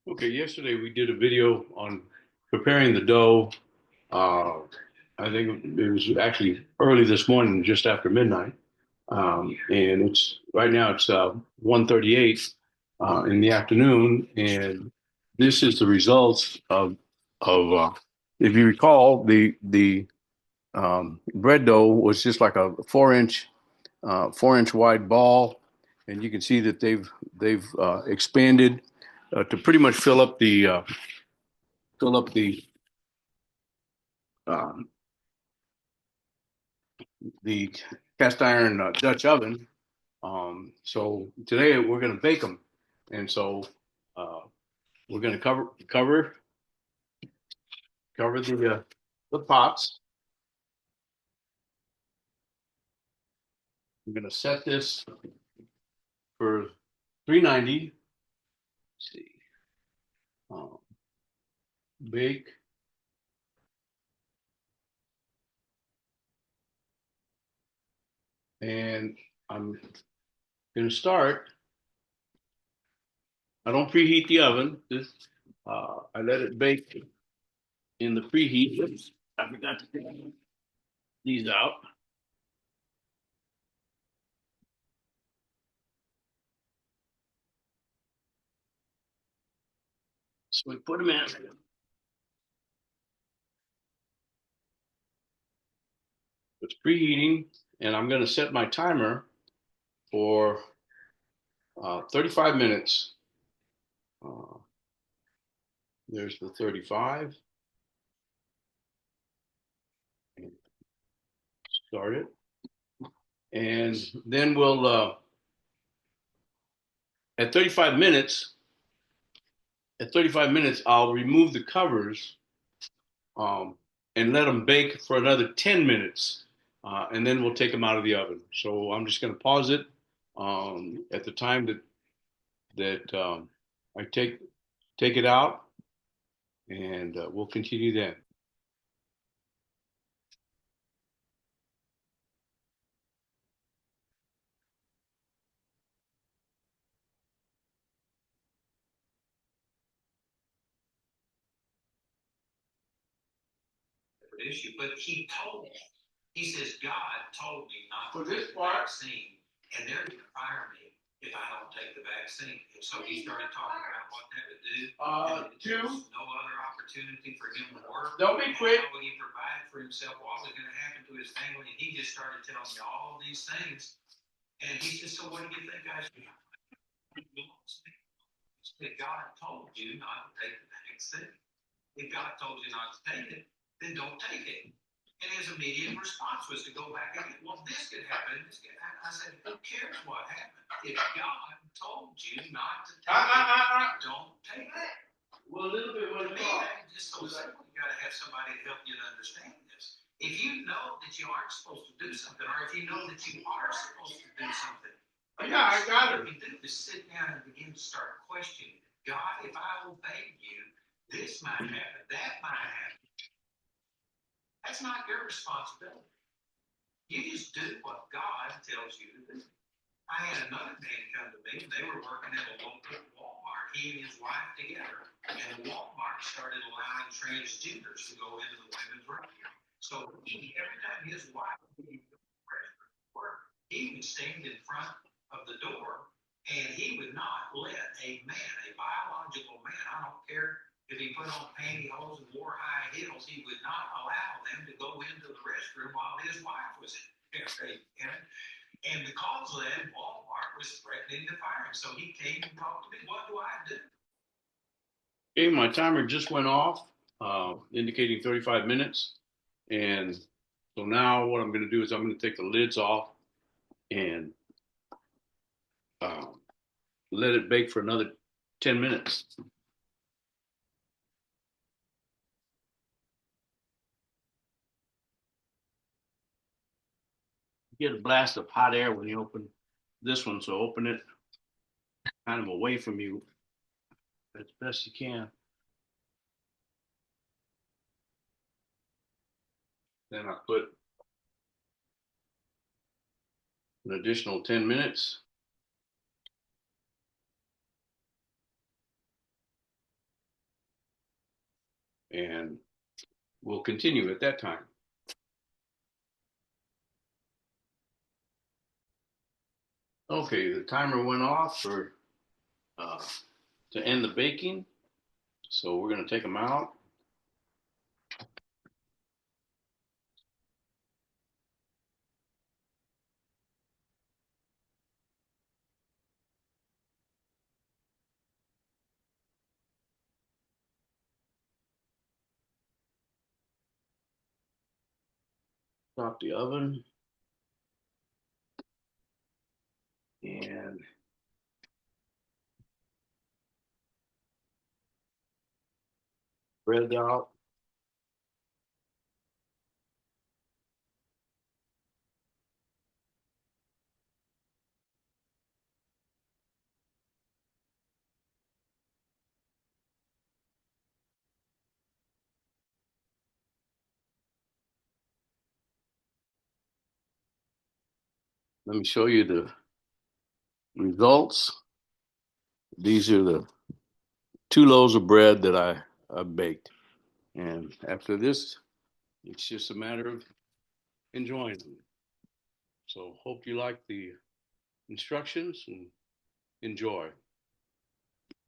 Okay, yesterday we did a video on preparing the dough. Uh, I think it was actually early this morning, just after midnight. And it's right now it's 1:38 in the afternoon, and this is the results of if you recall, the bread dough was just like a 4-inch wide ball, and you can see that they've expanded to pretty much fill up um, the cast iron Dutch oven. So today we're going to bake them, and so uh, we're going to cover the pots. I'm going to set this for 390. Let's see, um, bake, and I'm going to start. I don't preheat the oven. I let it bake in the preheat. Oops, I forgot to take these out. So we put them in. It's preheating, and I'm going to set my timer for 35 minutes. Uh, there's the 35. And start it, and then we'll at 35 minutes. At 35 minutes, I'll remove the covers um, and let them bake for another 10 minutes, and then we'll take them out of the oven. So I'm just going to pause it at the time that I take it out, and we'll continue then. Issue, but he told me, he says, God told me not to take the vaccine, and they're going to fire me if I don't take the vaccine. And so he started talking about what that would do. Two. No other opportunity for him to work. Don't be quick. How would he provide for himself? What was going to happen to his family? And he just started telling me all these things. And he said, so what do you think I should do? He said, God told you not to take the vaccine. If God told you not to take it, then don't take it. And his immediate response was to go back and, well, this could happen. This could happen. I said, who cares what happened? If God told you not to take it, don't take it. Well, a little bit what it means. Just so simple. You got to have somebody to help you to understand this. If you know that you aren't supposed to do something, or if you know that you are supposed to do something, yeah, I got it. What you do is sit down and begin to start questioning God. If I obey you, this might happen. That might happen. That's not your responsibility. You just do what God tells you to do. I had another man come to me. They were working at a local Walmart, he and his wife together. And Walmart started allowing transgenders to go into the women's room. So every time his wife would work, he would stand in front of the door and he would not let a man, a biological man, I don't care if he put on pantyhose and wore high heels, he would not allow them to go into the restroom while his wife was in there. And because of that, Walmart was threatening to fire him. So he came and talked to me. What do I do? Okay, my timer just went off, indicating 35 minutes. And so now what I'm going to do is I'm going to take the lids off and um, let it bake for another 10 minutes. You get a blast of hot air when you open this one, so open it kind of away from you as best you can. Then I put an additional 10 minutes. and we'll continue at that time. Okay, the timer went off for to end the baking, so we're going to take them out. Stop the oven and bread out. Let me show you the results. These are the 2 loaves of bread that I baked. And after this, it's just a matter of enjoying them. So hope you like the instructions and enjoy.